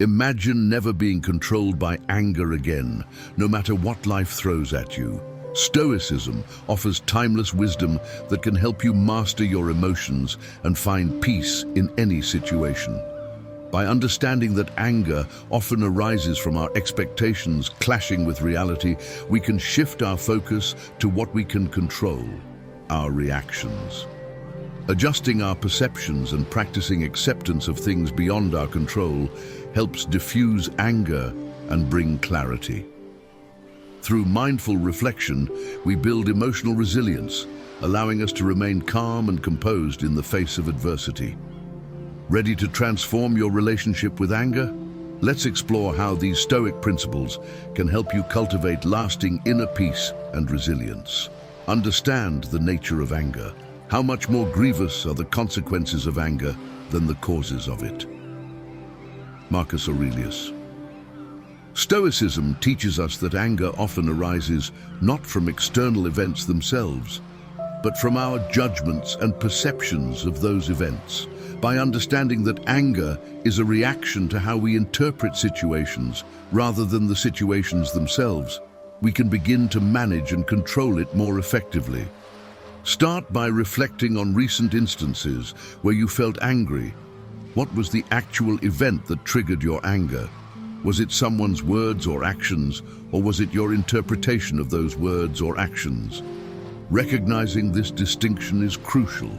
Imagine never being controlled by anger again, no matter what life throws at you. Stoicism offers timeless wisdom that can help you master your emotions and find peace in any situation. By understanding that anger often arises from our expectations clashing with reality, we can shift our focus to what we can control, our reactions. Adjusting our perceptions and practicing acceptance of things beyond our control helps diffuse anger and bring clarity. Through mindful reflection, we build emotional resilience, allowing us to remain calm and composed in the face of adversity. Ready to transform your relationship with anger? Let's explore how these Stoic principles can help you cultivate lasting inner peace and resilience. Understand the nature of anger. How much more grievous are the consequences of anger than the causes of it? Marcus Aurelius. Stoicism teaches us that anger often arises not from external events themselves, but from our judgments and perceptions of those events. By understanding that anger is a reaction to how we interpret situations rather than the situations themselves, we can begin to manage and control it more effectively. Start by reflecting on recent instances where you felt angry. What was the actual event that triggered your anger? Was it someone's words or actions, or was it your interpretation of those words or actions? Recognizing this distinction is crucial.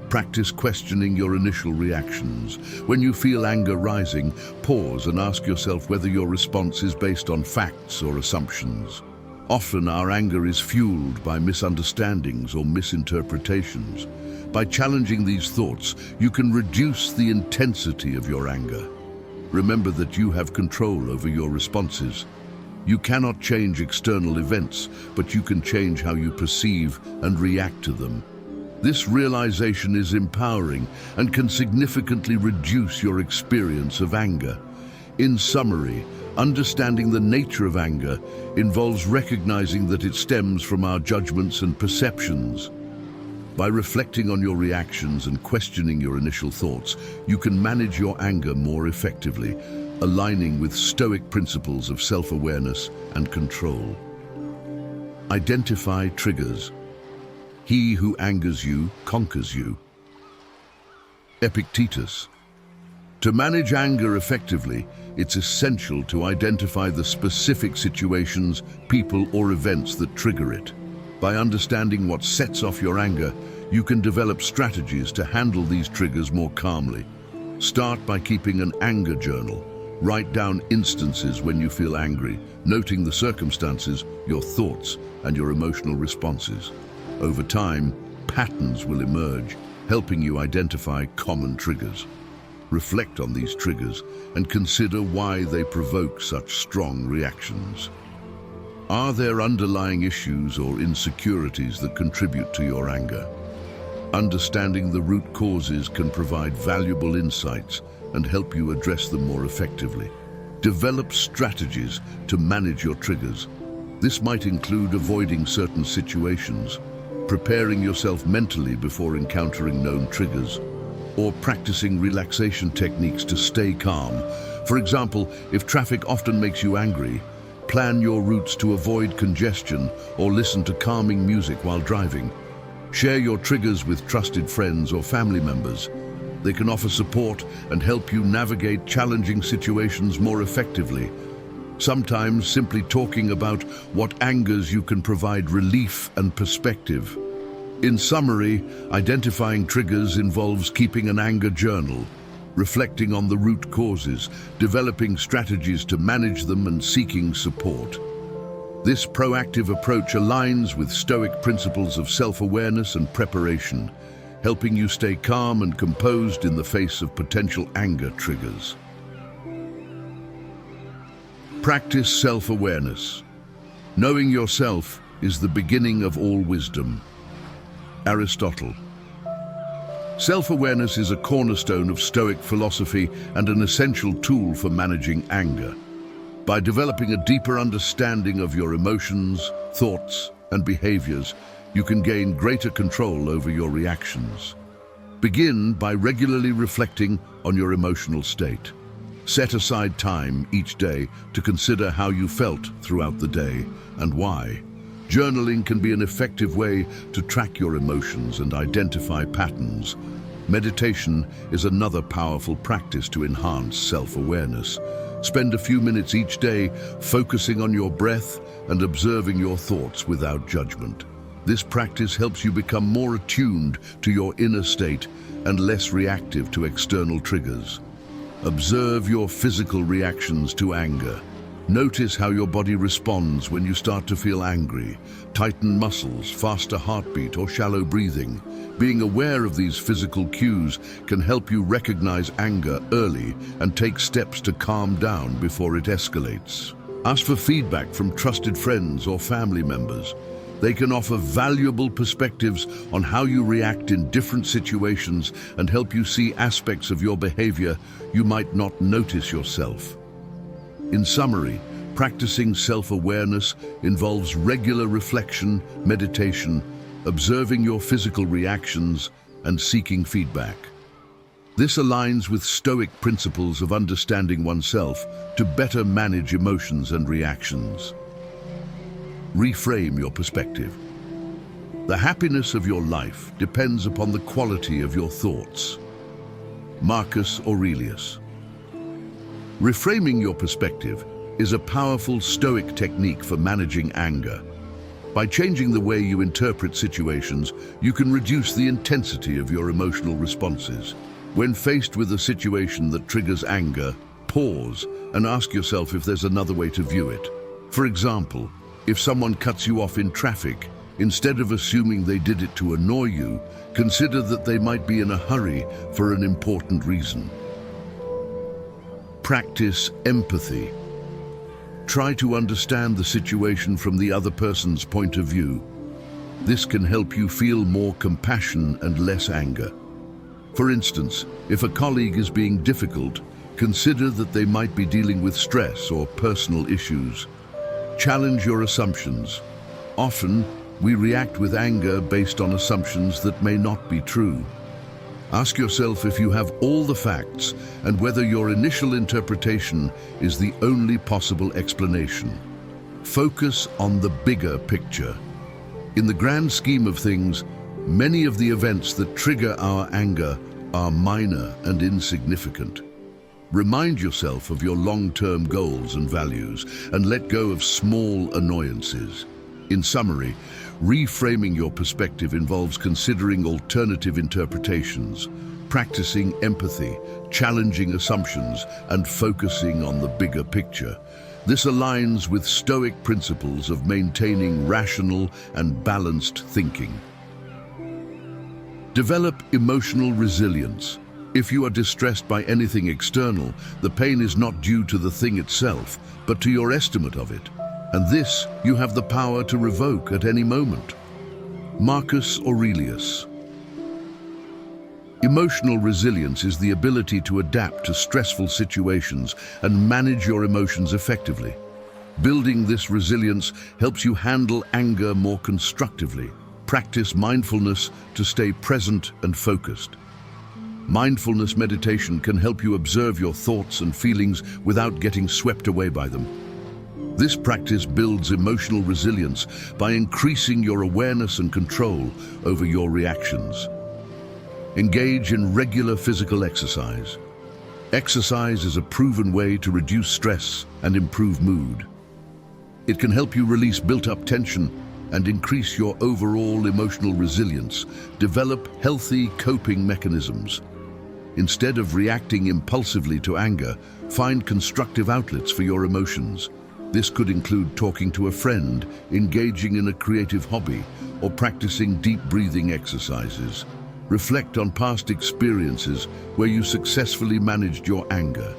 Practice questioning your initial reactions. When you feel anger rising, pause and ask yourself whether your response is based on facts or assumptions. Often our anger is fueled by misunderstandings or misinterpretations. By challenging these thoughts, you can reduce the intensity of your anger. Remember that you have control over your responses. You cannot change external events, but you can change how you perceive and react to them. This realization is empowering and can significantly reduce your experience of anger. In summary, understanding the nature of anger involves recognizing that it stems from our judgments and perceptions. By reflecting on your reactions and questioning your initial thoughts, you can manage your anger more effectively, aligning with Stoic principles of self-awareness and control. Identify triggers. He who angers you conquers you. Epictetus. To manage anger effectively, it's essential to identify the specific situations, people, or events that trigger it. By understanding what sets off your anger, you can develop strategies to handle these triggers more calmly. Start by keeping an anger journal. Write down instances when you feel angry, noting the circumstances, your thoughts, and your emotional responses. Over time, patterns will emerge, helping you identify common triggers. Reflect on these triggers and consider why they provoke such strong reactions. Are there underlying issues or insecurities that contribute to your anger? Understanding the root causes can provide valuable insights and help you address them more effectively. Develop strategies to manage your triggers. This might include avoiding certain situations, preparing yourself mentally before encountering known triggers, or practicing relaxation techniques to stay calm. For example, if traffic often makes you angry, plan your routes to avoid congestion or listen to calming music while driving. Share your triggers with trusted friends or family members. They can offer support and help you navigate challenging situations more effectively. Sometimes simply talking about what angers you can provide relief and perspective. In summary, identifying triggers involves keeping an anger journal, reflecting on the root causes, developing strategies to manage them, and seeking support. This proactive approach aligns with Stoic principles of self-awareness and preparation, helping you stay calm and composed in the face of potential anger triggers. Practice self-awareness. Knowing yourself is the beginning of all wisdom. Aristotle. Self-awareness is a cornerstone of Stoic philosophy and an essential tool for managing anger. By developing a deeper understanding of your emotions, thoughts, and behaviors, you can gain greater control over your reactions. Begin by regularly reflecting on your emotional state. Set aside time each day to consider how you felt throughout the day and why. Journaling can be an effective way to track your emotions and identify patterns. Meditation is another powerful practice to enhance self-awareness. Spend a few minutes each day focusing on your breath and observing your thoughts without judgment. This practice helps you become more attuned to your inner state and less reactive to external triggers. Observe your physical reactions to anger. Notice how your body responds when you start to feel angry, tightened muscles, faster heartbeat, or shallow breathing. Being aware of these physical cues can help you recognize anger early and take steps to calm down before it escalates. Ask for feedback from trusted friends or family members. They can offer valuable perspectives on how you react in different situations and help you see aspects of your behavior you might not notice yourself. In summary, practicing self-awareness involves regular reflection, meditation, observing your physical reactions, and seeking feedback. This aligns with Stoic principles of understanding oneself to better manage emotions and reactions. Reframe your perspective. The happiness of your life depends upon the quality of your thoughts. Marcus Aurelius. Reframing your perspective is a powerful Stoic technique for managing anger. By changing the way you interpret situations, you can reduce the intensity of your emotional responses. When faced with a situation that triggers anger, pause and ask yourself if there's another way to view it. For example, if someone cuts you off in traffic, instead of assuming they did it to annoy you, consider that they might be in a hurry for an important reason. Practice empathy. Try to understand the situation from the other person's point of view. This can help you feel more compassion and less anger. For instance, if a colleague is being difficult, consider that they might be dealing with stress or personal issues. Challenge your assumptions. Often, we react with anger based on assumptions that may not be true. Ask yourself if you have all the facts and whether your initial interpretation is the only possible explanation. Focus on the bigger picture. In the grand scheme of things, many of the events that trigger our anger are minor and insignificant. Remind yourself of your long-term goals and values and let go of small annoyances. In summary, reframing your perspective involves considering alternative interpretations, practicing empathy, challenging assumptions, and focusing on the bigger picture. This aligns with Stoic principles of maintaining rational and balanced thinking. Develop emotional resilience. If you are distressed by anything external, the pain is not due to the thing itself, but to your estimate of it. And this you have the power to revoke at any moment. Marcus Aurelius. Emotional resilience is the ability to adapt to stressful situations and manage your emotions effectively. Building this resilience helps you handle anger more constructively. Practice mindfulness to stay present and focused. Mindfulness meditation can help you observe your thoughts and feelings without getting swept away by them. This practice builds emotional resilience by increasing your awareness and control over your reactions. Engage in regular physical exercise. Exercise is a proven way to reduce stress and improve mood. It can help you release built-up tension and increase your overall emotional resilience. Develop healthy coping mechanisms. Instead of reacting impulsively to anger, find constructive outlets for your emotions. This could include talking to a friend, engaging in a creative hobby, or practicing deep breathing exercises. Reflect on past experiences where you successfully managed your anger.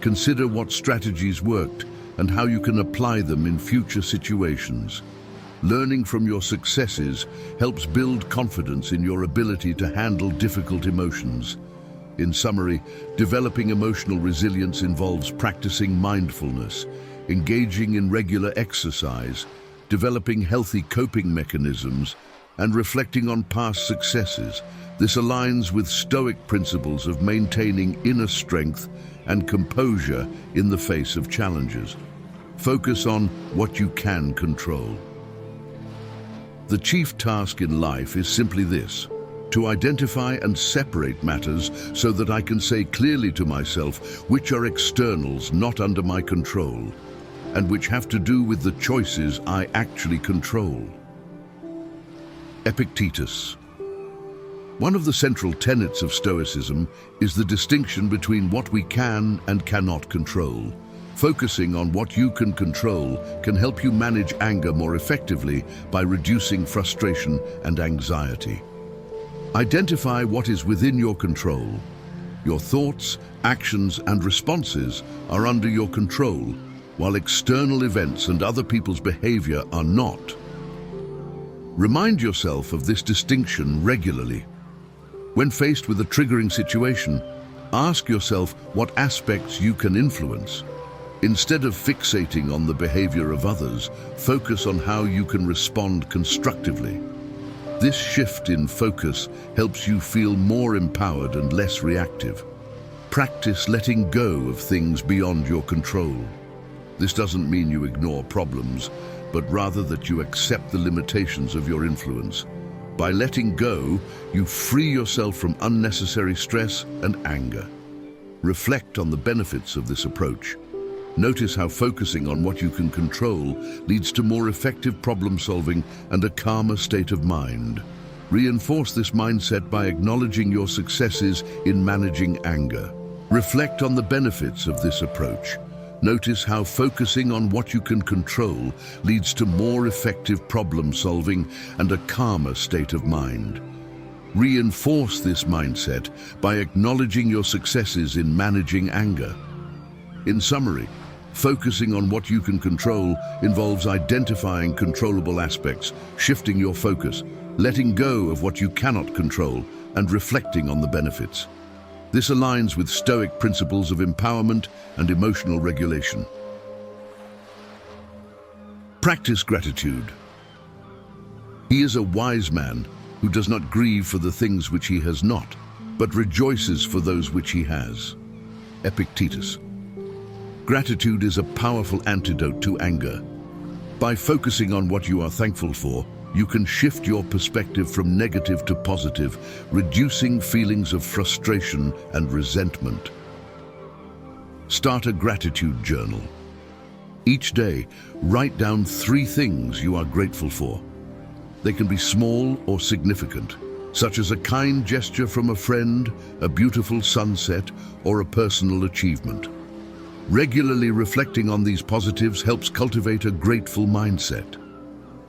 Consider what strategies worked and how you can apply them in future situations. Learning from your successes helps build confidence in your ability to handle difficult emotions. In summary, developing emotional resilience involves practicing mindfulness, engaging in regular exercise, developing healthy coping mechanisms, and reflecting on past successes. This aligns with Stoic principles of maintaining inner strength and composure in the face of challenges. Focus on what you can control. The chief task in life is simply this: to identify and separate matters so that I can say clearly to myself which are externals not under my control and which have to do with the choices I actually control. Epictetus. One of the central tenets of Stoicism is the distinction between what we can and cannot control. Focusing on what you can control can help you manage anger more effectively by reducing frustration and anxiety. Identify what is within your control. Your thoughts, actions, and responses are under your control, while external events and other people's behavior are not. Remind yourself of this distinction regularly. When faced with a triggering situation, ask yourself what aspects you can influence. Instead of fixating on the behavior of others, focus on how you can respond constructively. This shift in focus helps you feel more empowered and less reactive. Practice letting go of things beyond your control. This doesn't mean you ignore problems, but rather that you accept the limitations of your influence. By letting go, you free yourself from unnecessary stress and anger. Reflect on the benefits of this approach. Notice how focusing on what you can control leads to more effective problem solving and a calmer state of mind. Reinforce this mindset by acknowledging your successes in managing anger. Reflect on the benefits of this approach. Notice how focusing on what you can control leads to more effective problem solving and a calmer state of mind. Reinforce this mindset by acknowledging your successes in managing anger. In summary, focusing on what you can control involves identifying controllable aspects, shifting your focus, letting go of what you cannot control, and reflecting on the benefits. This aligns with Stoic principles of empowerment and emotional regulation. Practice gratitude. He is a wise man who does not grieve for the things which he has not, but rejoices for those which he has. Epictetus. Gratitude is a powerful antidote to anger. By focusing on what you are thankful for, you can shift your perspective from negative to positive, reducing feelings of frustration and resentment. Start a gratitude journal. Each day, write down 3 things you are grateful for. They can be small or significant, such as a kind gesture from a friend, a beautiful sunset, or a personal achievement. Regularly reflecting on these positives helps cultivate a grateful mindset.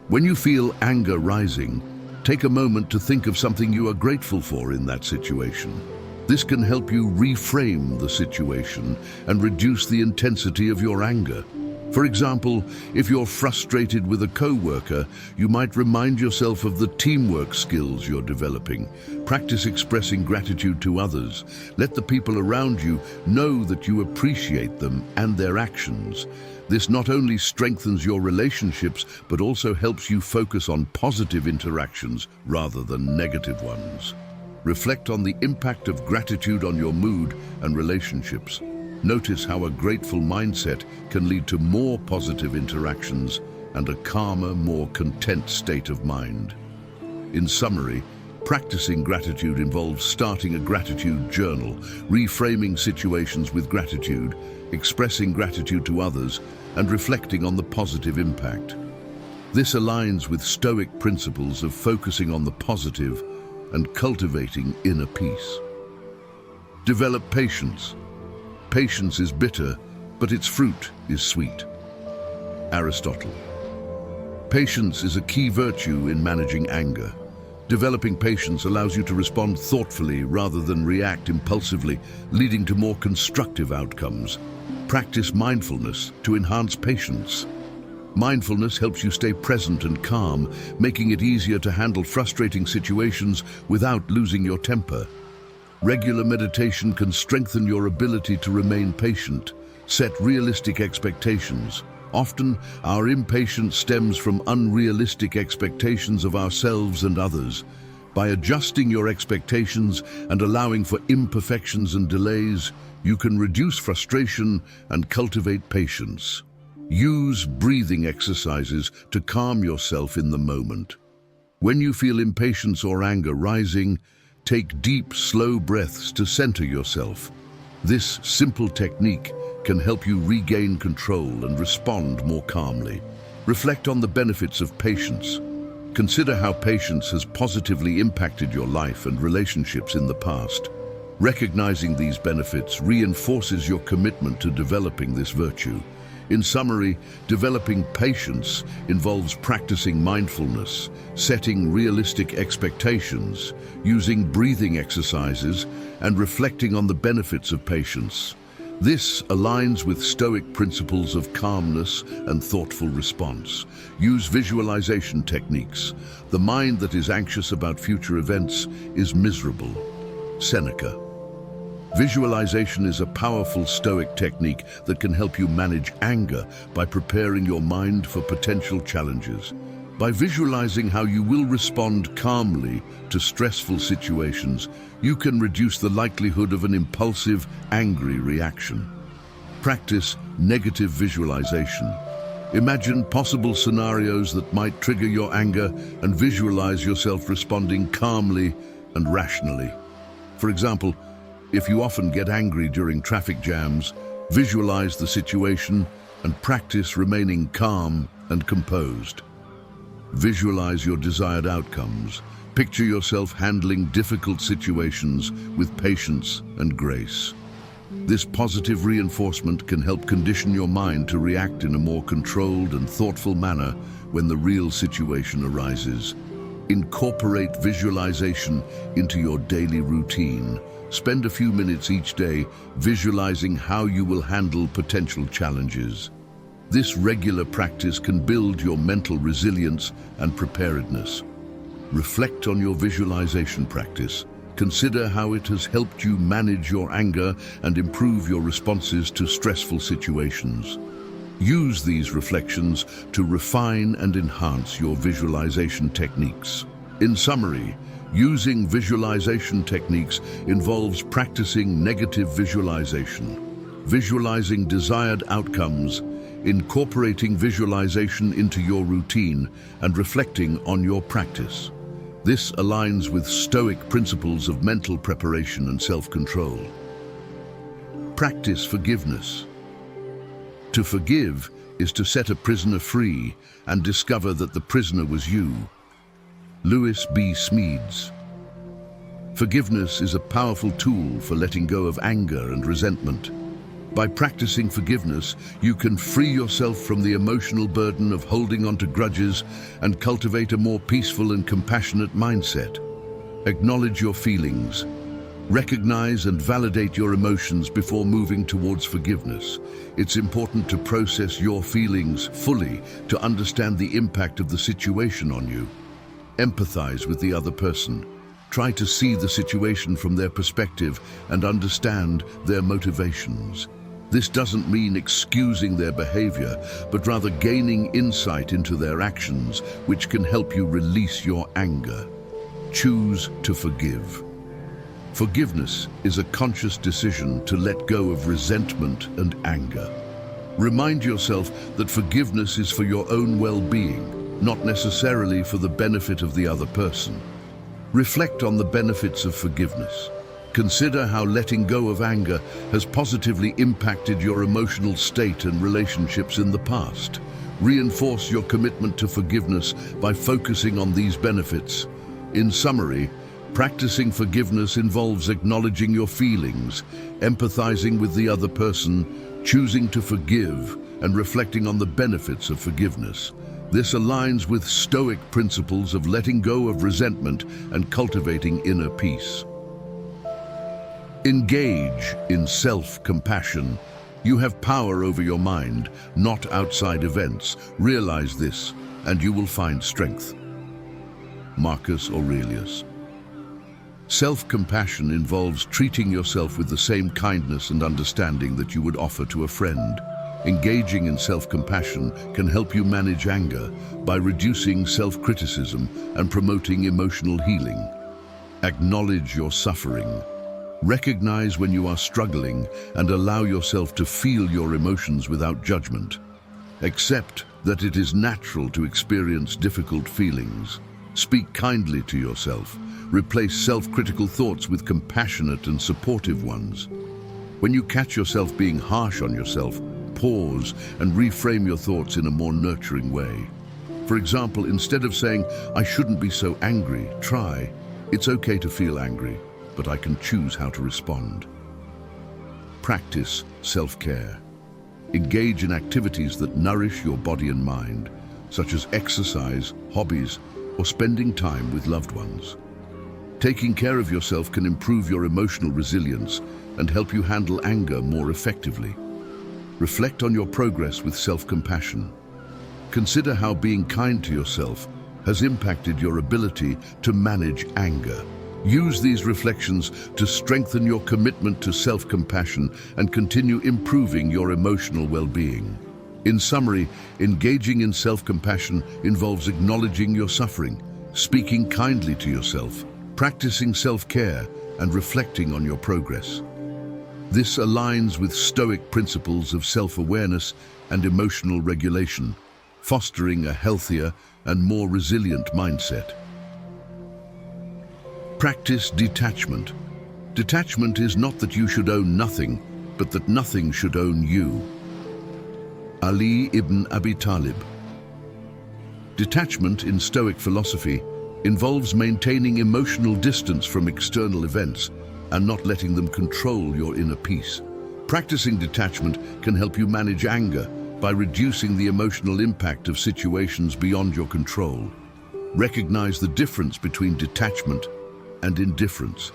When you feel anger rising, take a moment to think of something you are grateful for in that situation. This can help you reframe the situation and reduce the intensity of your anger. For example, if you're frustrated with a coworker, you might remind yourself of the teamwork skills you're developing. Practice expressing gratitude to others. Let the people around you know that you appreciate them and their actions. This not only strengthens your relationships, but also helps you focus on positive interactions rather than negative ones. Reflect on the impact of gratitude on your mood and relationships. Notice how a grateful mindset can lead to more positive interactions and a calmer, more content state of mind. In summary, practicing gratitude involves starting a gratitude journal, reframing situations with gratitude, expressing gratitude to others, and reflecting on the positive impact. This aligns with Stoic principles of focusing on the positive and cultivating inner peace. Develop patience. Patience is bitter, but its fruit is sweet. Aristotle. Patience is a key virtue in managing anger. Developing patience allows you to respond thoughtfully rather than react impulsively, leading to more constructive outcomes. Practice mindfulness to enhance patience. Mindfulness helps you stay present and calm, making it easier to handle frustrating situations without losing your temper. Regular meditation can strengthen your ability to remain patient. Set realistic expectations. Often, our impatience stems from unrealistic expectations of ourselves and others. By adjusting your expectations and allowing for imperfections and delays, you can reduce frustration and cultivate patience. Use breathing exercises to calm yourself in the moment. When you feel impatience or anger rising, take deep, slow breaths to center yourself. This simple technique can help you regain control and respond more calmly. Reflect on the benefits of patience. Consider how patience has positively impacted your life and relationships in the past. Recognizing these benefits reinforces your commitment to developing this virtue. In summary, developing patience involves practicing mindfulness, setting realistic expectations, using breathing exercises, and reflecting on the benefits of patience. This aligns with Stoic principles of calmness and thoughtful response. Use visualization techniques. The mind that is anxious about future events is miserable. Seneca. Visualization is a powerful Stoic technique that can help you manage anger by preparing your mind for potential challenges. By visualizing how you will respond calmly to stressful situations, you can reduce the likelihood of an impulsive, angry reaction. Practice negative visualization. Imagine possible scenarios that might trigger your anger and visualize yourself responding calmly and rationally. For example, if you often get angry during traffic jams, visualize the situation and practice remaining calm and composed. Visualize your desired outcomes. Picture yourself handling difficult situations with patience and grace. This positive reinforcement can help condition your mind to react in a more controlled and thoughtful manner when the real situation arises. Incorporate visualization into your daily routine. Spend a few minutes each day visualizing how you will handle potential challenges. This regular practice can build your mental resilience and preparedness. Reflect on your visualization practice. Consider how it has helped you manage your anger and improve your responses to stressful situations. Use these reflections to refine and enhance your visualization techniques. In summary, using visualization techniques involves practicing negative visualization, visualizing desired outcomes, incorporating visualization into your routine, and reflecting on your practice. This aligns with Stoic principles of mental preparation and self-control. Practice forgiveness. To forgive is to set a prisoner free and discover that the prisoner was you. Lewis B. Smedes. Forgiveness is a powerful tool for letting go of anger and resentment. By practicing forgiveness, you can free yourself from the emotional burden of holding on to grudges and cultivate a more peaceful and compassionate mindset. Acknowledge your feelings. Recognize and validate your emotions before moving towards forgiveness. It's important to process your feelings fully to understand the impact of the situation on you. Empathize with the other person. Try to see the situation from their perspective and understand their motivations. This doesn't mean excusing their behavior, but rather gaining insight into their actions, which can help you release your anger. Choose to forgive. Forgiveness is a conscious decision to let go of resentment and anger. Remind yourself that forgiveness is for your own well-being, not necessarily for the benefit of the other person. Reflect on the benefits of forgiveness. Consider how letting go of anger has positively impacted your emotional state and relationships in the past. Reinforce your commitment to forgiveness by focusing on these benefits. In summary, practicing forgiveness involves acknowledging your feelings, empathizing with the other person, choosing to forgive, and reflecting on the benefits of forgiveness. This aligns with Stoic principles of letting go of resentment and cultivating inner peace. Engage in self-compassion. You have power over your mind, not outside events. Realize this, and you will find strength. Marcus Aurelius. Self-compassion involves treating yourself with the same kindness and understanding that you would offer to a friend. Engaging in self-compassion can help you manage anger by reducing self-criticism and promoting emotional healing. Acknowledge your suffering. Recognize when you are struggling and allow yourself to feel your emotions without judgment. Accept that it is natural to experience difficult feelings. Speak kindly to yourself. Replace self-critical thoughts with compassionate and supportive ones. When you catch yourself being harsh on yourself, pause and reframe your thoughts in a more nurturing way. For example, instead of saying, "I shouldn't be so angry," try, "It's okay to feel angry, but I can choose how to respond." Practice self-care. Engage in activities that nourish your body and mind, such as exercise, hobbies, or spending time with loved ones. Taking care of yourself can improve your emotional resilience and help you handle anger more effectively. Reflect on your progress with self-compassion. Consider how being kind to yourself has impacted your ability to manage anger. Use these reflections to strengthen your commitment to self-compassion and continue improving your emotional well-being. In summary, engaging in self-compassion involves acknowledging your suffering, speaking kindly to yourself, practicing self-care, and reflecting on your progress. This aligns with Stoic principles of self-awareness and emotional regulation, fostering a healthier and more resilient mindset. Practice detachment. Detachment is not that you should own nothing, but that nothing should own you. Ali ibn Abi Talib. Detachment in Stoic philosophy involves maintaining emotional distance from external events and not letting them control your inner peace. Practicing detachment can help you manage anger by reducing the emotional impact of situations beyond your control. Recognize the difference between detachment and indifference.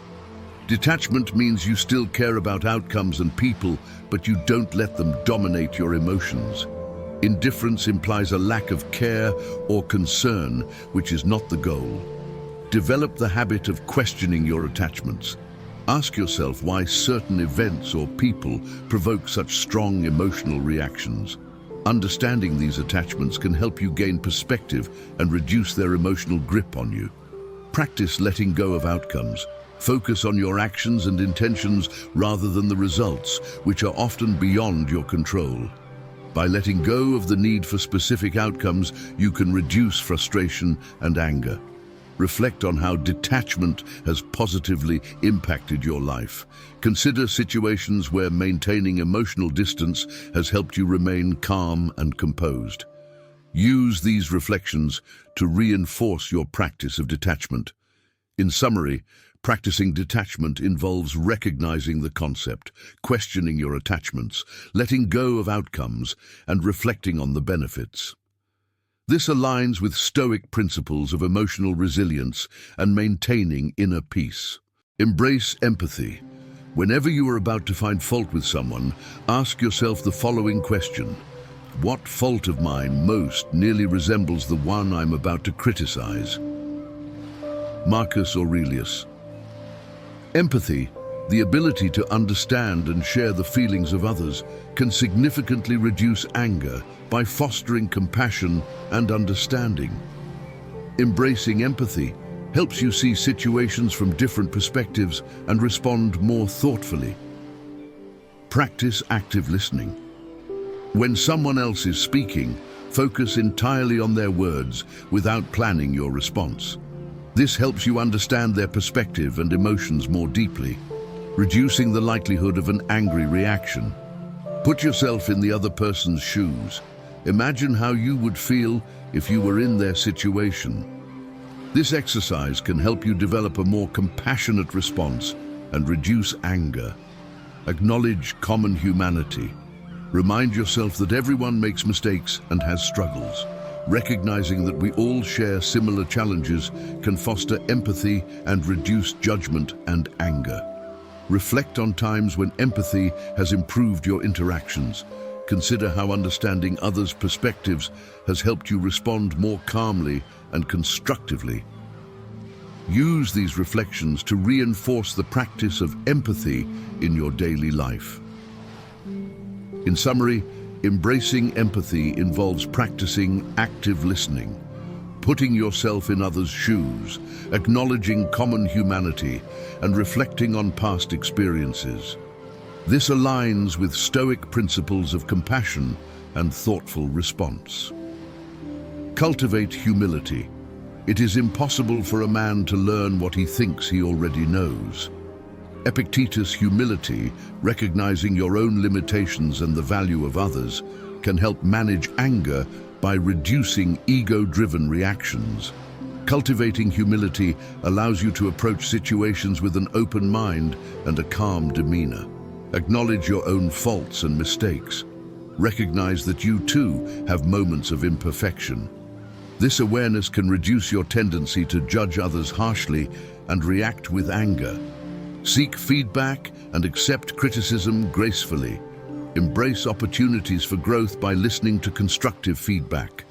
Detachment means you still care about outcomes and people, but you don't let them dominate your emotions. Indifference implies a lack of care or concern, which is not the goal. Develop the habit of questioning your attachments. Ask yourself why certain events or people provoke such strong emotional reactions. Understanding these attachments can help you gain perspective and reduce their emotional grip on you. Practice letting go of outcomes. Focus on your actions and intentions rather than the results, which are often beyond your control. By letting go of the need for specific outcomes, you can reduce frustration and anger. Reflect on how detachment has positively impacted your life. Consider situations where maintaining emotional distance has helped you remain calm and composed. Use these reflections to reinforce your practice of detachment. In summary, practicing detachment involves recognizing the concept, questioning your attachments, letting go of outcomes, and reflecting on the benefits. This aligns with Stoic principles of emotional resilience and maintaining inner peace. Embrace empathy. Whenever you are about to find fault with someone, ask yourself the following question: what fault of mine most nearly resembles the one I'm about to criticize? Marcus Aurelius. Empathy, the ability to understand and share the feelings of others, can significantly reduce anger by fostering compassion and understanding. Embracing empathy helps you see situations from different perspectives and respond more thoughtfully. Practice active listening. When someone else is speaking, focus entirely on their words without planning your response. This helps you understand their perspective and emotions more deeply, reducing the likelihood of an angry reaction. Put yourself in the other person's shoes. Imagine how you would feel if you were in their situation. This exercise can help you develop a more compassionate response and reduce anger. Acknowledge common humanity. Remind yourself that everyone makes mistakes and has struggles. Recognizing that we all share similar challenges can foster empathy and reduce judgment and anger. Reflect on times when empathy has improved your interactions. Consider how understanding others' perspectives has helped you respond more calmly and constructively. Use these reflections to reinforce the practice of empathy in your daily life. In summary, embracing empathy involves practicing active listening. putting yourself in others' shoes, acknowledging common humanity, and reflecting on past experiences. This aligns with Stoic principles of compassion and thoughtful response. Cultivate humility. It is impossible for a man to learn what he thinks he already knows. Epictetus' humility, recognizing your own limitations and the value of others, can help manage anger by reducing ego-driven reactions. Cultivating humility allows you to approach situations with an open mind and a calm demeanor. Acknowledge your own faults and mistakes. Recognize that you too have moments of imperfection. This awareness can reduce your tendency to judge others harshly and react with anger. Seek feedback and accept criticism gracefully. Embrace opportunities for growth by listening to constructive feedback.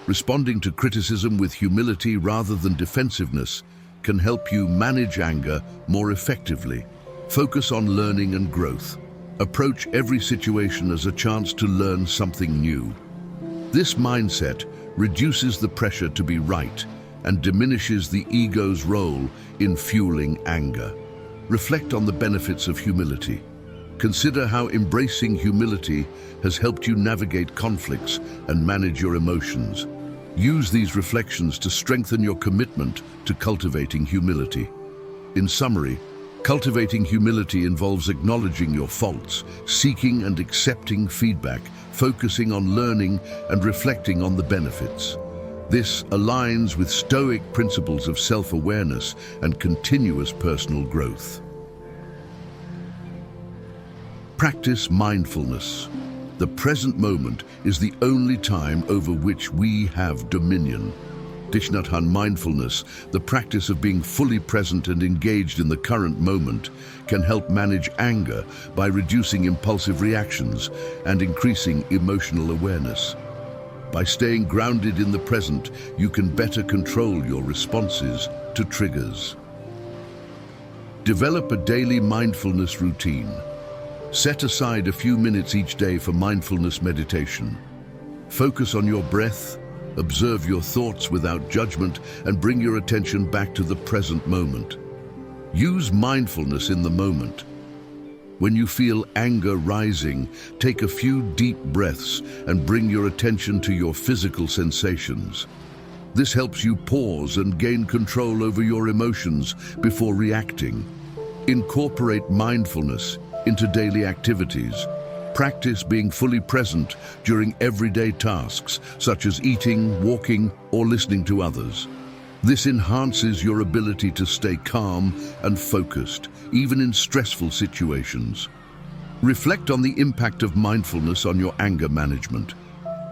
Responding to criticism with humility rather than defensiveness can help you manage anger more effectively. Focus on learning and growth. Approach every situation as a chance to learn something new. This mindset reduces the pressure to be right and diminishes the ego's role in fueling anger. Reflect on the benefits of humility. Consider how embracing humility has helped you navigate conflicts and manage your emotions. Use these reflections to strengthen your commitment to cultivating humility. In summary, cultivating humility involves acknowledging your faults, seeking and accepting feedback, focusing on learning and reflecting on the benefits. This aligns with Stoic principles of self-awareness and continuous personal growth. Practice mindfulness. The present moment is the only time over which we have dominion. Dishnathan mindfulness, the practice of being fully present and engaged in the current moment, can help manage anger by reducing impulsive reactions and increasing emotional awareness. By staying grounded in the present, you can better control your responses to triggers. Develop a daily mindfulness routine. Set aside a few minutes each day for mindfulness meditation. Focus on your breath, observe your thoughts without judgment, and bring your attention back to the present moment. Use mindfulness in the moment. When you feel anger rising, take a few deep breaths and bring your attention to your physical sensations. This helps you pause and gain control over your emotions before reacting. Incorporate mindfulness into daily activities. Practice being fully present during everyday tasks, such as eating, walking, or listening to others. This enhances your ability to stay calm and focused, even in stressful situations. Reflect on the impact of mindfulness on your anger management.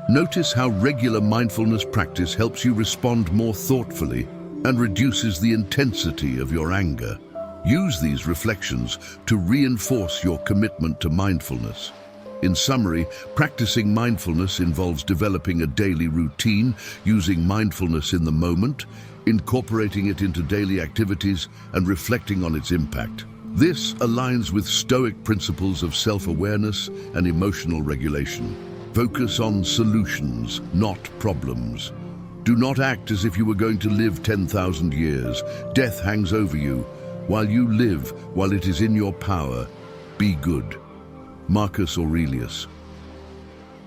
Notice how regular mindfulness practice helps you respond more thoughtfully and reduces the intensity of your anger. Use these reflections to reinforce your commitment to mindfulness. In summary, practicing mindfulness involves developing a daily routine, using mindfulness in the moment, incorporating it into daily activities, and reflecting on its impact. This aligns with Stoic principles of self-awareness and emotional regulation. Focus on solutions, not problems. Do not act as if you were going to live 10,000 years. Death hangs over you. While you live, while it is in your power, be good. Marcus Aurelius.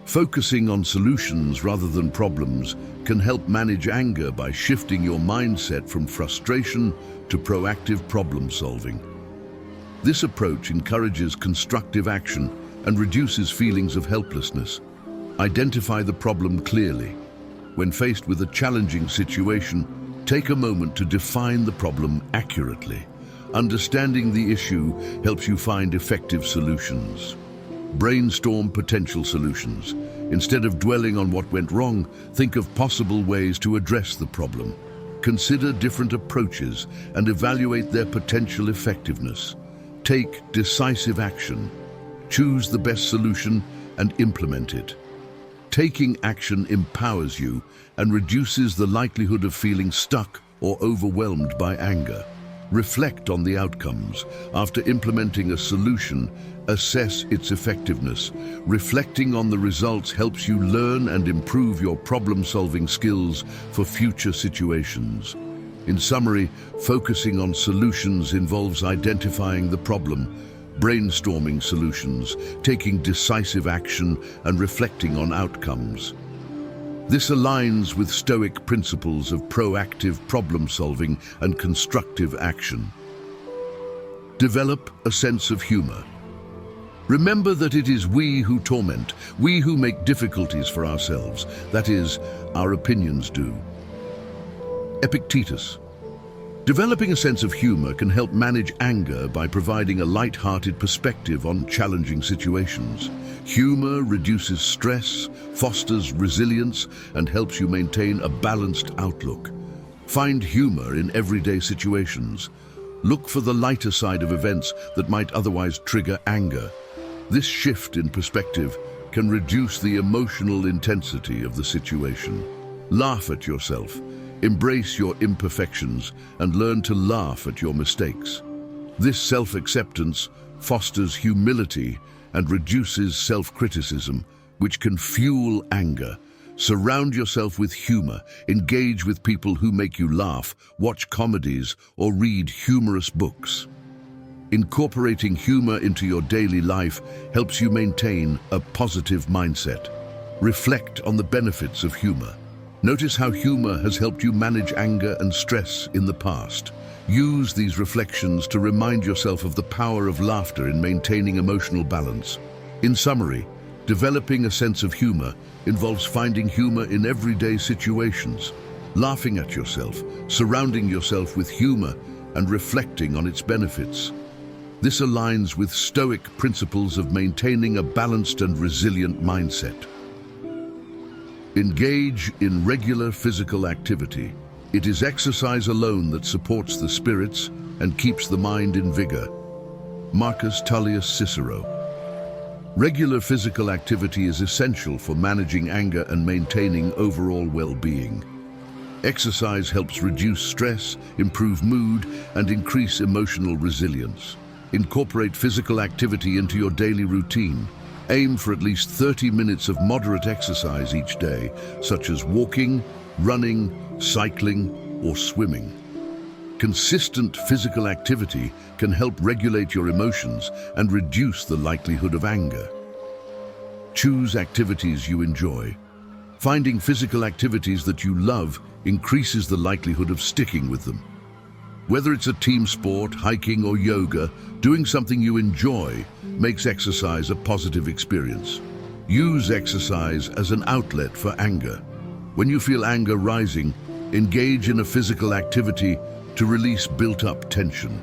Focusing on solutions rather than problems can help manage anger by shifting your mindset from frustration to proactive problem solving. This approach encourages constructive action and reduces feelings of helplessness. Identify the problem clearly. When faced with a challenging situation, take a moment to define the problem accurately. Understanding the issue helps you find effective solutions. Brainstorm potential solutions. Instead of dwelling on what went wrong, think of possible ways to address the problem. Consider different approaches and evaluate their potential effectiveness. Take decisive action. Choose the best solution and implement it. Taking action empowers you and reduces the likelihood of feeling stuck or overwhelmed by anger. Reflect on the outcomes. After implementing a solution, assess its effectiveness. Reflecting on the results helps you learn and improve your problem-solving skills for future situations. In summary, focusing on solutions involves identifying the problem, brainstorming solutions, taking decisive action, and reflecting on outcomes. This aligns with Stoic principles of proactive problem-solving and constructive action. Develop a sense of humor. Remember that it is we who torment, we who make difficulties for ourselves. That is, our opinions do. Epictetus. Developing a sense of humor can help manage anger by providing a light-hearted perspective on challenging situations. Humor reduces stress, fosters resilience, and helps you maintain a balanced outlook. Find humor in everyday situations. Look for the lighter side of events that might otherwise trigger anger. This shift in perspective can reduce the emotional intensity of the situation. Laugh at yourself. Embrace your imperfections and learn to laugh at your mistakes. This self-acceptance fosters humility and reduces self-criticism, which can fuel anger. Surround yourself with humor, engage with people who make you laugh, watch comedies, or read humorous books. Incorporating humor into your daily life helps you maintain a positive mindset. Reflect on the benefits of humor. Notice how humor has helped you manage anger and stress in the past. Use these reflections to remind yourself of the power of laughter in maintaining emotional balance. In summary, developing a sense of humor involves finding humor in everyday situations, laughing at yourself, surrounding yourself with humor, and reflecting on its benefits. This aligns with Stoic principles of maintaining a balanced and resilient mindset. Engage in regular physical activity. It is exercise alone that supports the spirits and keeps the mind in vigor. Marcus Tullius Cicero. Regular physical activity is essential for managing anger and maintaining overall well-being. Exercise helps reduce stress, improve mood, and increase emotional resilience. Incorporate physical activity into your daily routine. Aim for at least 30 minutes of moderate exercise each day, such as walking, running, cycling, or swimming. Consistent physical activity can help regulate your emotions and reduce the likelihood of anger. Choose activities you enjoy. Finding physical activities that you love increases the likelihood of sticking with them. Whether it's a team sport, hiking, or yoga, doing something you enjoy makes exercise a positive experience. Use exercise as an outlet for anger. When you feel anger rising, engage in a physical activity to release built-up tension.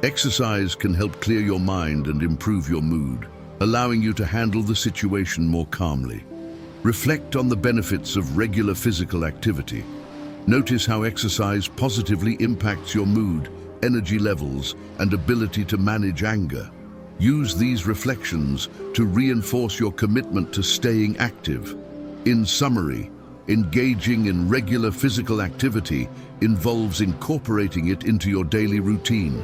Exercise can help clear your mind and improve your mood, allowing you to handle the situation more calmly. Reflect on the benefits of regular physical activity. Notice how exercise positively impacts your mood, energy levels, and ability to manage anger. Use these reflections to reinforce your commitment to staying active. In summary, engaging in regular physical activity involves incorporating it into your daily routine,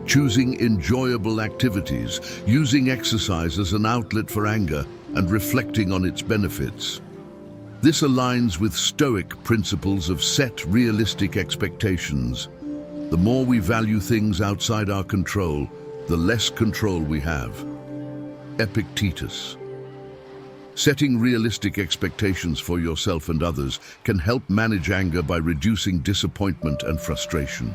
choosing enjoyable activities, using exercise as an outlet for anger, and reflecting on its benefits. This aligns with Stoic principles of set realistic expectations. The more we value things outside our control, the less control we have. Epictetus. Setting realistic expectations for yourself and others can help manage anger by reducing disappointment and frustration.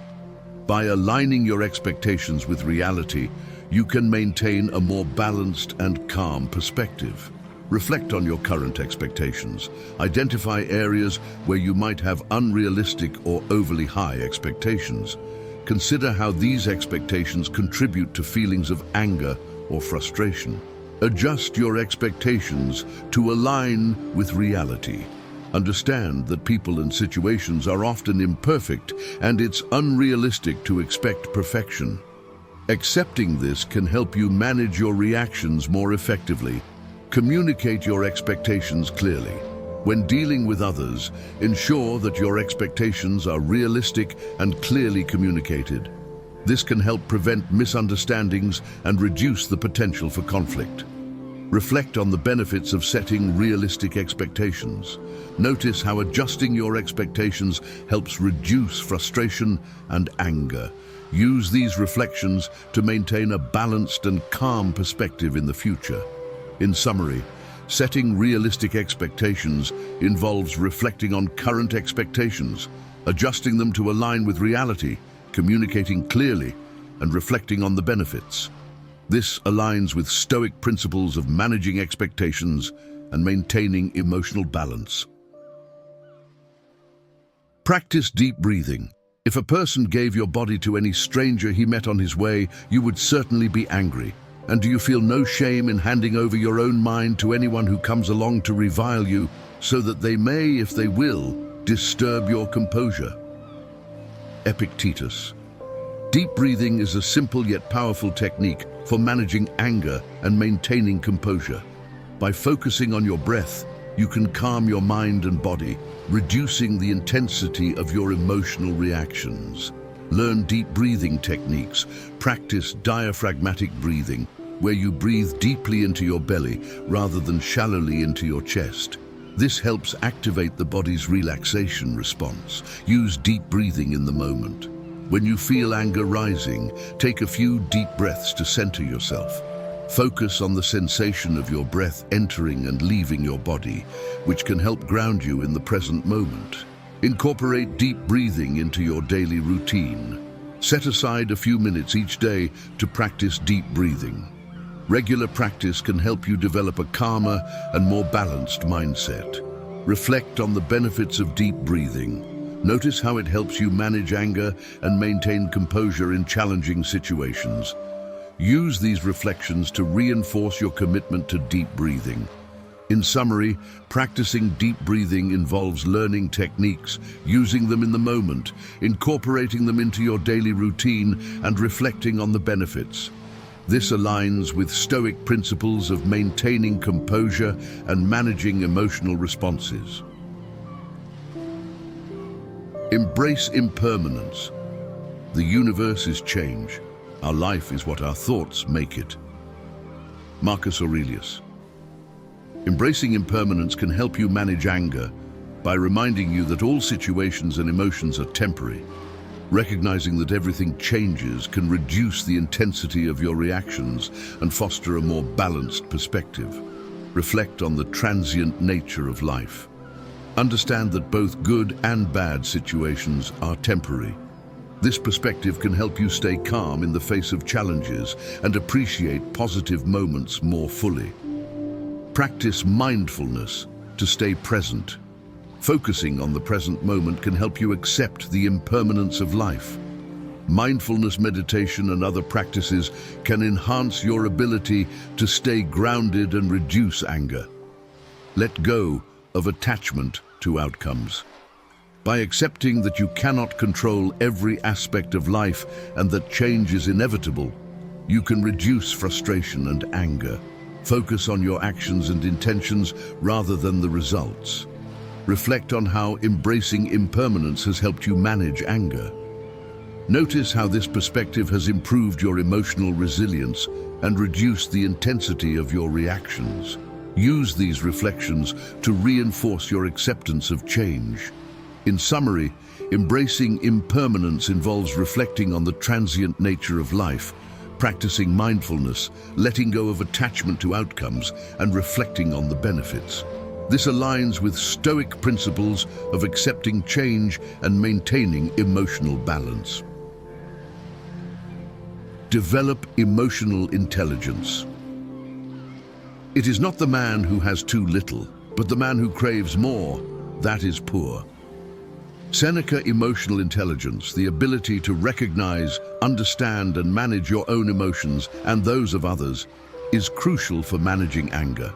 By aligning your expectations with reality, you can maintain a more balanced and calm perspective. Reflect on your current expectations. Identify areas where you might have unrealistic or overly high expectations. Consider how these expectations contribute to feelings of anger or frustration. Adjust your expectations to align with reality. Understand that people and situations are often imperfect, and it's unrealistic to expect perfection. Accepting this can help you manage your reactions more effectively. Communicate your expectations clearly. When dealing with others, ensure that your expectations are realistic and clearly communicated. This can help prevent misunderstandings and reduce the potential for conflict. Reflect on the benefits of setting realistic expectations. Notice how adjusting your expectations helps reduce frustration and anger. Use these reflections to maintain a balanced and calm perspective in the future. In summary, setting realistic expectations involves reflecting on current expectations, adjusting them to align with reality, communicating clearly, and reflecting on the benefits. This aligns with Stoic principles of managing expectations and maintaining emotional balance. Practice deep breathing. If a person gave your body to any stranger he met on his way, you would certainly be angry. And do you feel no shame in handing over your own mind to anyone who comes along to revile you, so that they may, if they will, disturb your composure? Epictetus. Deep breathing is a simple yet powerful technique for managing anger and maintaining composure. By focusing on your breath, you can calm your mind and body, reducing the intensity of your emotional reactions. Learn deep breathing techniques. Practice diaphragmatic breathing, where you breathe deeply into your belly rather than shallowly into your chest. This helps activate the body's relaxation response. Use deep breathing in the moment. When you feel anger rising, take a few deep breaths to center yourself. Focus on the sensation of your breath entering and leaving your body, which can help ground you in the present moment. Incorporate deep breathing into your daily routine. Set aside a few minutes each day to practice deep breathing. Regular practice can help you develop a calmer and more balanced mindset. Reflect on the benefits of deep breathing. Notice how it helps you manage anger and maintain composure in challenging situations. Use these reflections to reinforce your commitment to deep breathing. In summary, practicing deep breathing involves learning techniques, using them in the moment, incorporating them into your daily routine, and reflecting on the benefits. This aligns with Stoic principles of maintaining composure and managing emotional responses. Embrace impermanence. The universe is change. Our life is what our thoughts make it. Marcus Aurelius. Embracing impermanence can help you manage anger by reminding you that all situations and emotions are temporary. Recognizing that everything changes can reduce the intensity of your reactions and foster a more balanced perspective. Reflect on the transient nature of life. Understand that both good and bad situations are temporary. This perspective can help you stay calm in the face of challenges and appreciate positive moments more fully. Practice mindfulness to stay present. Focusing on the present moment can help you accept the impermanence of life. Mindfulness meditation and other practices can enhance your ability to stay grounded and reduce anger. Let go of attachment to outcomes. By accepting that you cannot control every aspect of life and that change is inevitable, you can reduce frustration and anger. Focus on your actions and intentions rather than the results. Reflect on how embracing impermanence has helped you manage anger. Notice how this perspective has improved your emotional resilience and reduced the intensity of your reactions. Use these reflections to reinforce your acceptance of change. In summary, embracing impermanence involves reflecting on the transient nature of life, practicing mindfulness, letting go of attachment to outcomes, and reflecting on the benefits. This aligns with Stoic principles of accepting change and maintaining emotional balance. Develop emotional intelligence. It is not the man who has too little, but the man who craves more, that is poor. Seneca. Emotional intelligence, the ability to recognize, understand, and manage your own emotions and those of others, is crucial for managing anger.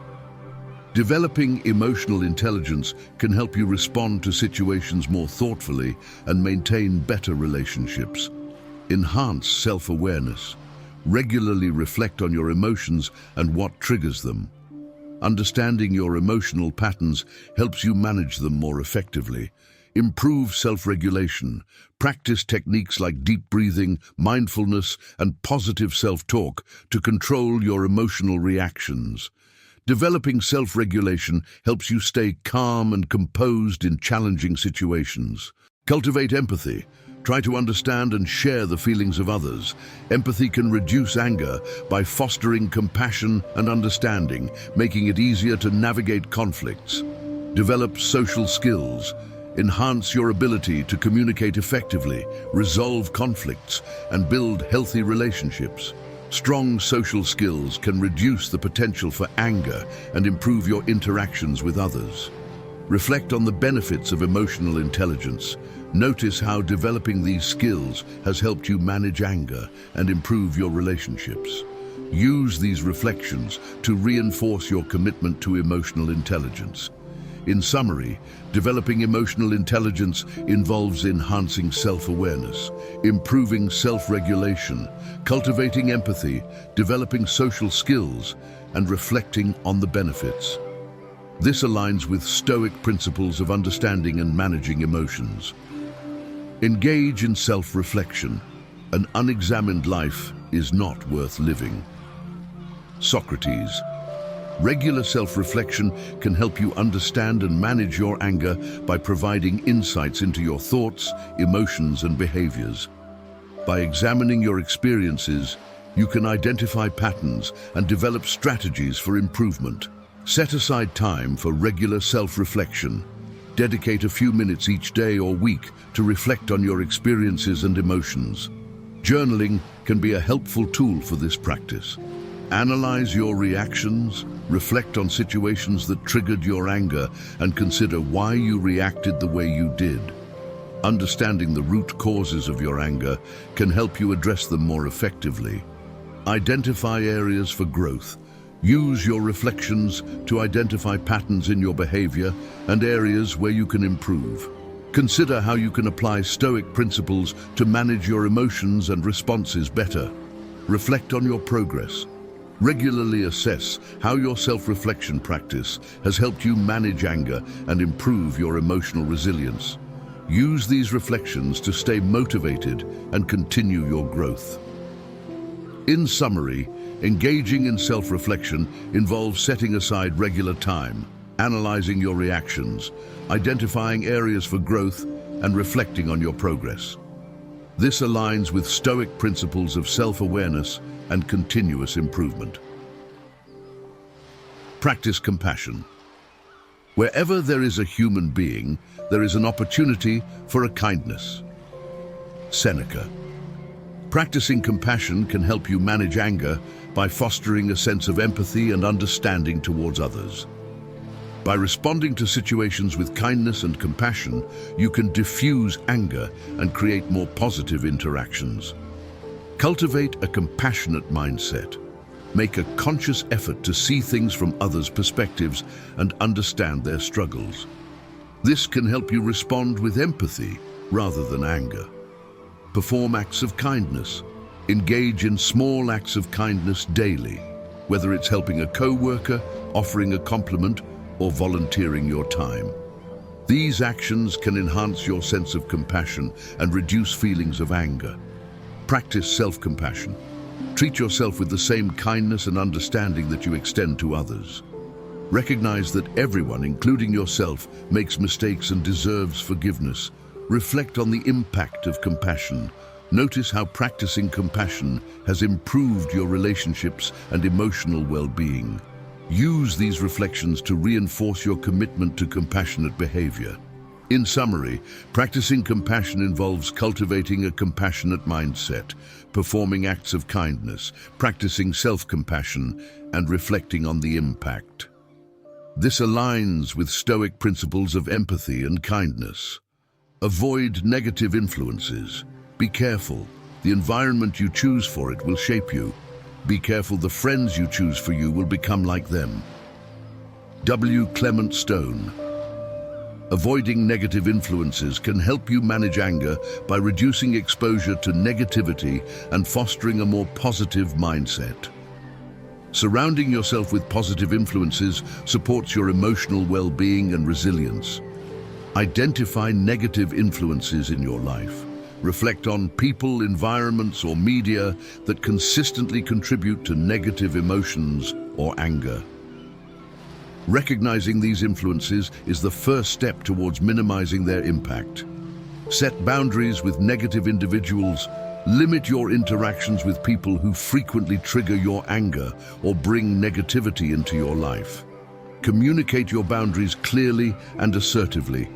Developing emotional intelligence can help you respond to situations more thoughtfully and maintain better relationships. Enhance self-awareness. Regularly reflect on your emotions and what triggers them. Understanding your emotional patterns helps you manage them more effectively. Improve self-regulation. Practice techniques like deep breathing, mindfulness, and positive self-talk to control your emotional reactions. Developing self-regulation helps you stay calm and composed in challenging situations. Cultivate empathy. Try to understand and share the feelings of others. Empathy can reduce anger by fostering compassion and understanding, making it easier to navigate conflicts. Develop social skills. Enhance your ability to communicate effectively, resolve conflicts, and build healthy relationships. Strong social skills can reduce the potential for anger and improve your interactions with others. Reflect on the benefits of emotional intelligence. Notice how developing these skills has helped you manage anger and improve your relationships. Use these reflections to reinforce your commitment to emotional intelligence. In summary, developing emotional intelligence involves enhancing self-awareness, improving self-regulation, cultivating empathy, developing social skills, and reflecting on the benefits. This aligns with Stoic principles of understanding and managing emotions. Engage in self-reflection. An unexamined life is not worth living. Socrates. Regular self-reflection can help you understand and manage your anger by providing insights into your thoughts, emotions, and behaviors. By examining your experiences, you can identify patterns and develop strategies for improvement. Set aside time for regular self-reflection. Dedicate a few minutes each day or week to reflect on your experiences and emotions. Journaling can be a helpful tool for this practice. Analyze your reactions, reflect on situations that triggered your anger, and consider why you reacted the way you did. Understanding the root causes of your anger can help you address them more effectively. Identify areas for growth. Use your reflections to identify patterns in your behavior and areas where you can improve. Consider how you can apply Stoic principles to manage your emotions and responses better. Reflect on your progress. Regularly assess how your self-reflection practice has helped you manage anger and improve your emotional resilience. Use these reflections to stay motivated and continue your growth. In summary, engaging in self-reflection involves setting aside regular time, analyzing your reactions, identifying areas for growth, and reflecting on your progress. This aligns with Stoic principles of self-awareness and continuous improvement. Practice compassion. Wherever there is a human being, there is an opportunity for a kindness. Seneca. Practicing compassion can help you manage anger by fostering a sense of empathy and understanding towards others. By responding to situations with kindness and compassion, you can diffuse anger and create more positive interactions. Cultivate a compassionate mindset. Make a conscious effort to see things from others' perspectives and understand their struggles. This can help you respond with empathy rather than anger. Perform acts of kindness. Engage in small acts of kindness daily, whether it's helping a co-worker, offering a compliment, or volunteering your time. These actions can enhance your sense of compassion and reduce feelings of anger. Practice self-compassion. Treat yourself with the same kindness and understanding that you extend to others. Recognize that everyone, including yourself, makes mistakes and deserves forgiveness. Reflect on the impact of compassion. Notice how practicing compassion has improved your relationships and emotional well-being. Use these reflections to reinforce your commitment to compassionate behavior. In summary, practicing compassion involves cultivating a compassionate mindset, performing acts of kindness, practicing self-compassion, and reflecting on the impact. This aligns with Stoic principles of empathy and kindness. Avoid negative influences. Be careful. The environment you choose for it will shape you. Be careful the friends you choose for you will become like them. W. Clement Stone. Avoiding negative influences can help you manage anger by reducing exposure to negativity and fostering a more positive mindset. Surrounding yourself with positive influences supports your emotional well-being and resilience. Identify negative influences in your life. Reflect on people, environments, or media that consistently contribute to negative emotions or anger. Recognizing these influences is the first step towards minimizing their impact. Set boundaries with negative individuals. Limit your interactions with people who frequently trigger your anger or bring negativity into your life. Communicate your boundaries clearly and assertively.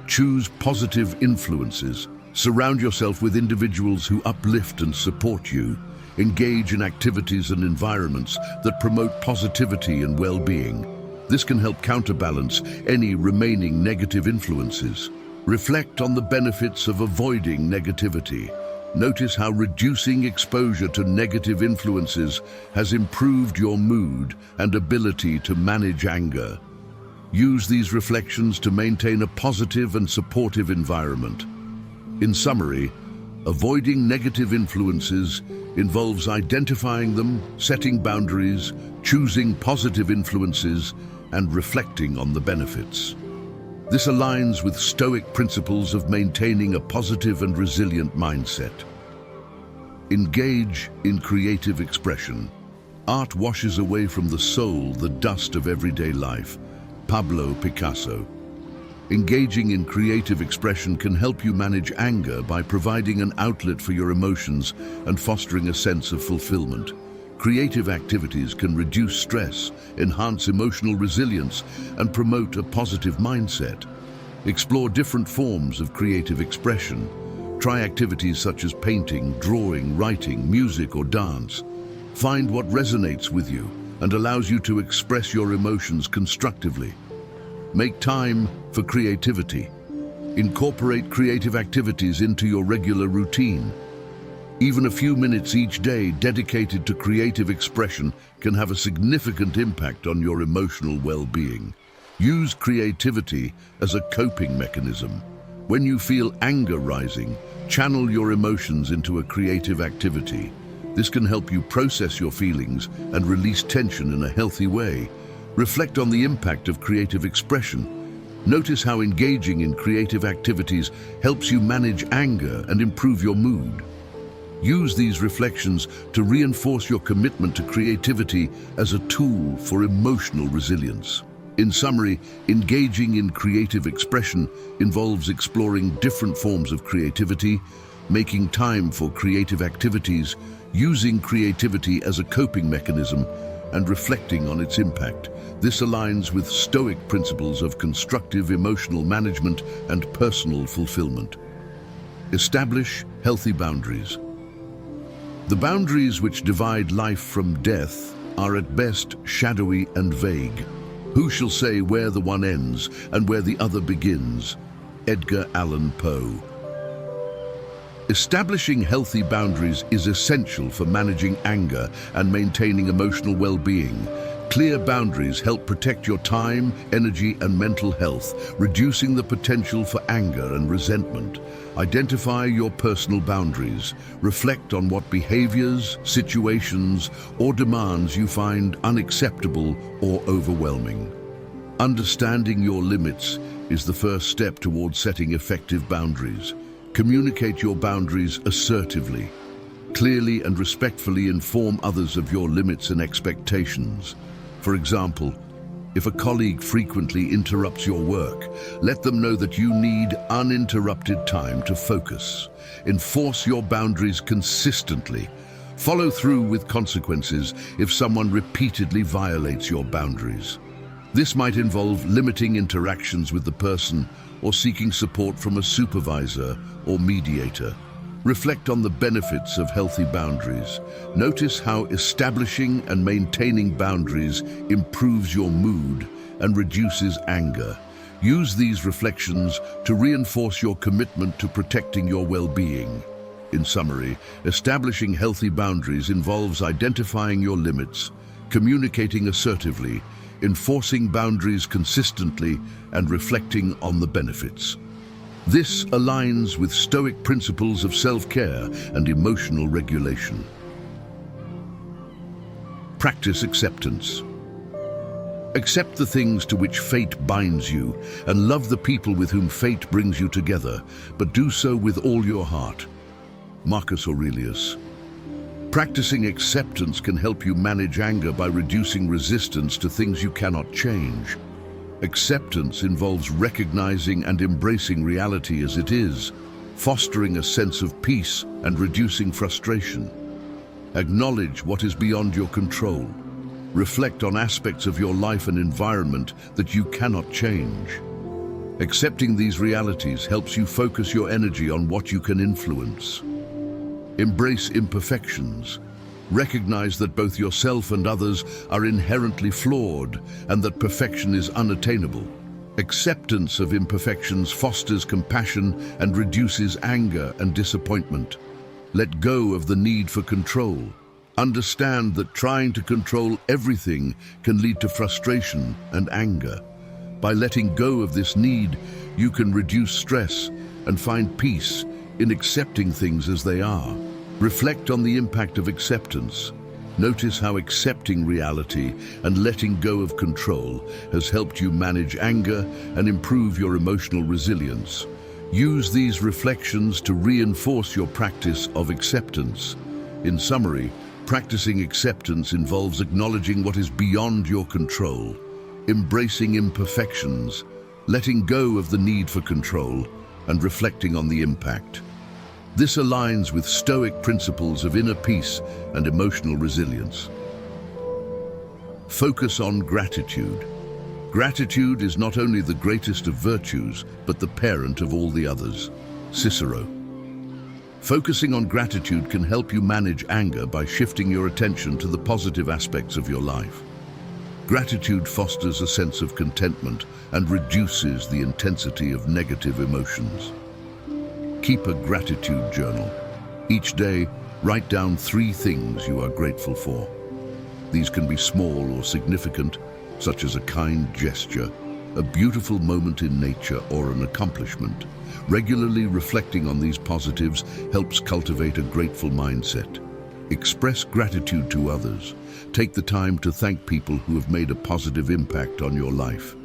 Choose positive influences. Surround yourself with individuals who uplift and support you. Engage in activities and environments that promote positivity and well-being. This can help counterbalance any remaining negative influences. Reflect on the benefits of avoiding negativity. Notice how reducing exposure to negative influences has improved your mood and ability to manage anger. Use these reflections to maintain a positive and supportive environment. In summary, avoiding negative influences involves identifying them, setting boundaries, choosing positive influences, and reflecting on the benefits. This aligns with Stoic principles of maintaining a positive and resilient mindset. Engage in creative expression. Art washes away from the soul the dust of everyday life. Pablo Picasso. Engaging in creative expression can help you manage anger by providing an outlet for your emotions and fostering a sense of fulfillment. Creative activities can reduce stress, enhance emotional resilience, and promote a positive mindset. Explore different forms of creative expression. Try activities such as painting, drawing, writing, music, or dance. Find what resonates with you and allows you to express your emotions constructively. Make time for creativity. Incorporate creative activities into your regular routine. Even a few minutes each day dedicated to creative expression can have a significant impact on your emotional well-being. Use creativity as a coping mechanism. When you feel anger rising, channel your emotions into a creative activity. This can help you process your feelings and release tension in a healthy way. Reflect on the impact of creative expression. Notice how engaging in creative activities helps you manage anger and improve your mood. Use these reflections to reinforce your commitment to creativity as a tool for emotional resilience. In summary, engaging in creative expression involves exploring different forms of creativity, making time for creative activities, using creativity as a coping mechanism, and reflecting on its impact. This aligns with Stoic principles of constructive emotional management and personal fulfillment. Establish healthy boundaries. The boundaries which divide life from death are at best shadowy and vague. Who shall say where the one ends and where the other begins? Edgar Allan Poe. Establishing healthy boundaries is essential for managing anger and maintaining emotional well-being. Clear boundaries help protect your time, energy, and mental health, reducing the potential for anger and resentment. Identify your personal boundaries. Reflect on what behaviors, situations, or demands you find unacceptable or overwhelming. Understanding your limits is the first step towards setting effective boundaries. Communicate your boundaries assertively. Clearly and respectfully inform others of your limits and expectations. For example, if a colleague frequently interrupts your work, let them know that you need uninterrupted time to focus. Enforce your boundaries consistently. Follow through with consequences if someone repeatedly violates your boundaries. This might involve limiting interactions with the person or seeking support from a supervisor or mediator. Reflect on the benefits of healthy boundaries. Notice how establishing and maintaining boundaries improves your mood and reduces anger. Use these reflections to reinforce your commitment to protecting your well-being. In summary, establishing healthy boundaries involves identifying your limits, communicating assertively, enforcing boundaries consistently, and reflecting on the benefits. This aligns with Stoic principles of self-care and emotional regulation. Practice acceptance. Accept the things to which fate binds you, and love the people with whom fate brings you together, but do so with all your heart. Marcus Aurelius. Practicing acceptance can help you manage anger by reducing resistance to things you cannot change. Acceptance involves recognizing and embracing reality as it is, fostering a sense of peace and reducing frustration. Acknowledge what is beyond your control. Reflect on aspects of your life and environment that you cannot change. Accepting these realities helps you focus your energy on what you can influence. Embrace imperfections. Recognize that both yourself and others are inherently flawed and that perfection is unattainable. Acceptance of imperfections fosters compassion and reduces anger and disappointment. Let go of the need for control. Understand that trying to control everything can lead to frustration and anger. By letting go of this need, you can reduce stress and find peace in accepting things as they are. Reflect on the impact of acceptance. Notice how accepting reality and letting go of control has helped you manage anger and improve your emotional resilience. Use these reflections to reinforce your practice of acceptance. In summary, practicing acceptance involves acknowledging what is beyond your control, embracing imperfections, letting go of the need for control, and reflecting on the impact. This aligns with Stoic principles of inner peace and emotional resilience. Focus on gratitude. Gratitude is not only the greatest of virtues, but the parent of all the others. Cicero. Focusing on gratitude can help you manage anger by shifting your attention to the positive aspects of your life. Gratitude fosters a sense of contentment and reduces the intensity of negative emotions. Keep a gratitude journal. Each day, write down 3 things you are grateful for. These can be small or significant, such as a kind gesture, a beautiful moment in nature, or an accomplishment. Regularly reflecting on these positives helps cultivate a grateful mindset. Express gratitude to others. Take the time to thank people who have made a positive impact on your life.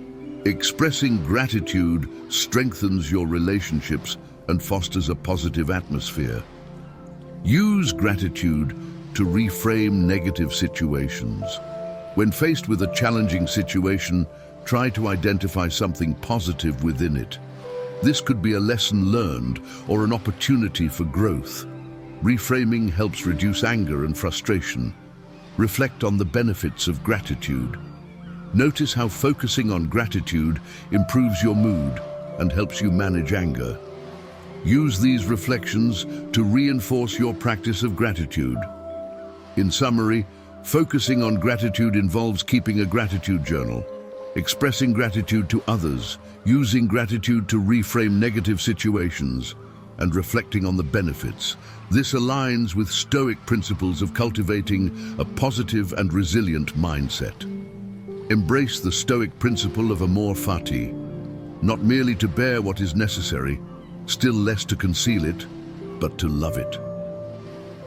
Expressing gratitude strengthens your relationships and fosters a positive atmosphere. Use gratitude to reframe negative situations. When faced with a challenging situation, try to identify something positive within it. This could be a lesson learned or an opportunity for growth. Reframing helps reduce anger and frustration. Reflect on the benefits of gratitude. Notice how focusing on gratitude improves your mood and helps you manage anger. Use these reflections to reinforce your practice of gratitude. In summary, focusing on gratitude involves keeping a gratitude journal, expressing gratitude to others, using gratitude to reframe negative situations, and reflecting on the benefits. This aligns with Stoic principles of cultivating a positive and resilient mindset. Embrace the Stoic principle of Amor Fati, not merely to bear what is necessary, still less to conceal it, but to love it.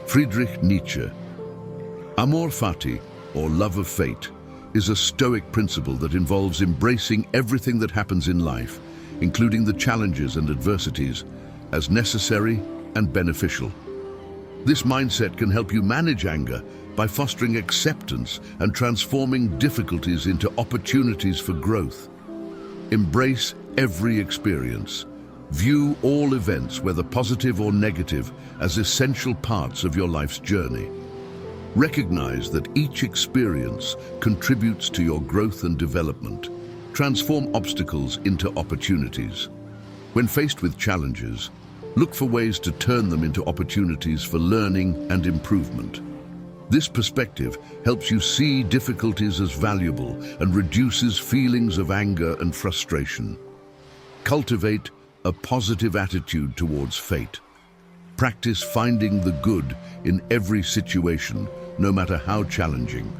Friedrich Nietzsche. Amor Fati, or love of fate, is a Stoic principle that involves embracing everything that happens in life, including the challenges and adversities, as necessary and beneficial. This mindset can help you manage anger by fostering acceptance and transforming difficulties into opportunities for growth. Embrace every experience. View all events, whether positive or negative, as essential parts of your life's journey. Recognize that each experience contributes to your growth and development. Transform obstacles into opportunities. When faced with challenges, look for ways to turn them into opportunities for learning and improvement. This perspective helps you see difficulties as valuable and reduces feelings of anger and frustration. Cultivate a positive attitude towards fate. Practice finding the good in every situation, no matter how challenging.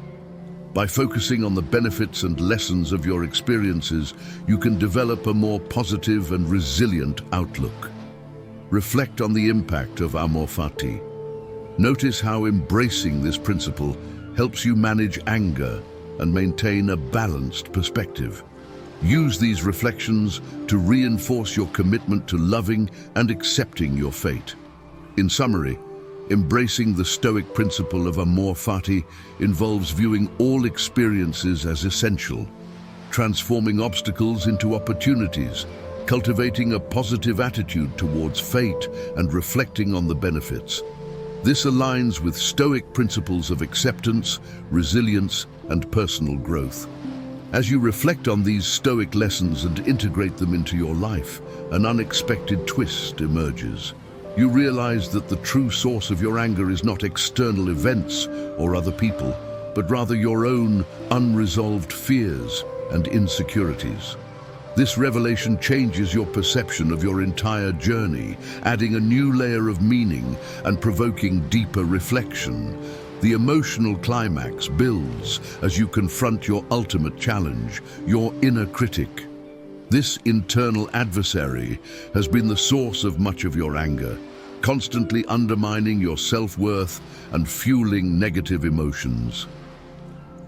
By focusing on the benefits and lessons of your experiences, you can develop a more positive and resilient outlook. Reflect on the impact of Amor Fati. Notice how embracing this principle helps you manage anger, and maintain a balanced perspective. Use these reflections to reinforce your commitment to loving and accepting your fate. In summary, embracing the Stoic principle of Amor Fati involves viewing all experiences as essential, transforming obstacles into opportunities, cultivating a positive attitude towards fate, and reflecting on the benefits. This aligns with Stoic principles of acceptance, resilience, and personal growth. As you reflect on these Stoic lessons and integrate them into your life, an unexpected twist emerges. You realize that the true source of your anger is not external events or other people, but rather your own unresolved fears and insecurities. This revelation changes your perception of your entire journey, adding a new layer of meaning and provoking deeper reflection. The emotional climax builds as you confront your ultimate challenge, your inner critic. This internal adversary has been the source of much of your anger, constantly undermining your self-worth and fueling negative emotions.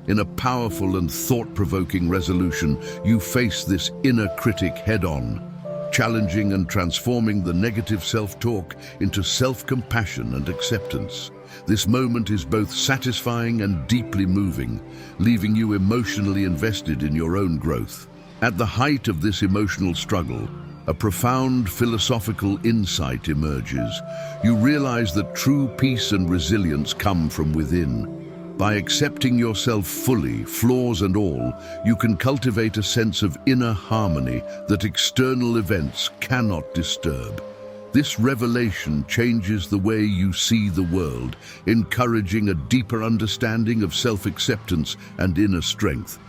In a powerful and thought-provoking resolution, you face this inner critic head-on, challenging and transforming the negative self-talk into self-compassion and acceptance. This moment is both satisfying and deeply moving, leaving you emotionally invested in your own growth. At the height of this emotional struggle, a profound philosophical insight emerges. You realize that true peace and resilience come from within. By accepting yourself fully, flaws and all, you can cultivate a sense of inner harmony that external events cannot disturb. This revelation changes the way you see the world, encouraging a deeper understanding of self-acceptance and inner strength.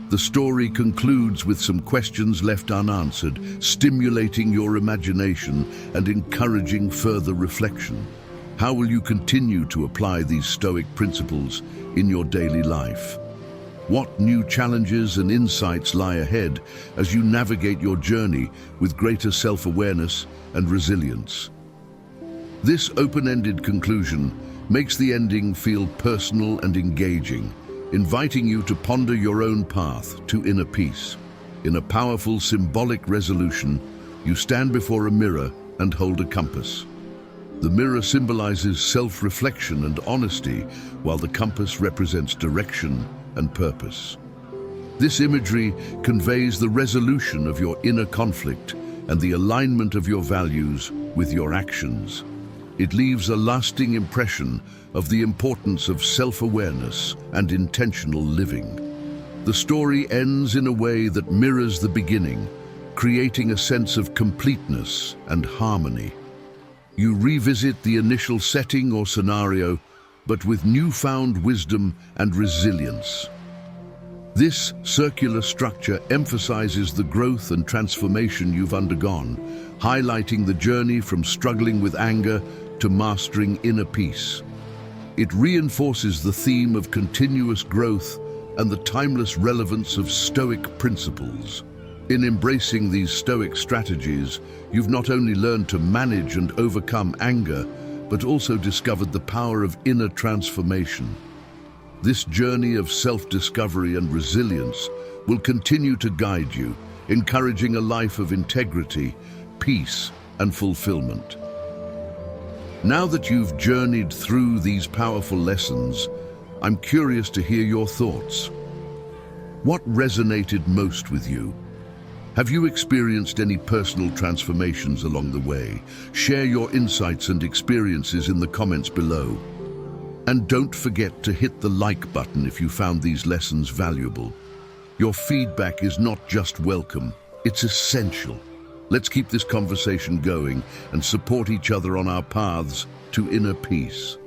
The story concludes with some questions left unanswered, stimulating your imagination and encouraging further reflection. How will you continue to apply these Stoic principles in your daily life? What new challenges and insights lie ahead as you navigate your journey with greater self-awareness and resilience? This open-ended conclusion makes the ending feel personal and engaging, inviting you to ponder your own path to inner peace. In a powerful symbolic resolution, you stand before a mirror and hold a compass. The mirror symbolizes self-reflection and honesty, while the compass represents direction and purpose. This imagery conveys the resolution of your inner conflict and the alignment of your values with your actions. It leaves a lasting impression of the importance of self-awareness and intentional living. The story ends in a way that mirrors the beginning, creating a sense of completeness and harmony. You revisit the initial setting or scenario, but with newfound wisdom and resilience. This circular structure emphasizes the growth and transformation you've undergone, highlighting the journey from struggling with anger to mastering inner peace. It reinforces the theme of continuous growth and the timeless relevance of Stoic principles. In embracing these Stoic strategies, you've not only learned to manage and overcome anger, but also discovered the power of inner transformation. This journey of self-discovery and resilience will continue to guide you, encouraging a life of integrity, peace, and fulfillment. Now that you've journeyed through these powerful lessons, I'm curious to hear your thoughts. What resonated most with you? Have you experienced any personal transformations along the way? Share your insights and experiences in the comments below. And don't forget to hit the like button if you found these lessons valuable. Your feedback is not just welcome, it's essential. Let's keep this conversation going and support each other on our paths to inner peace.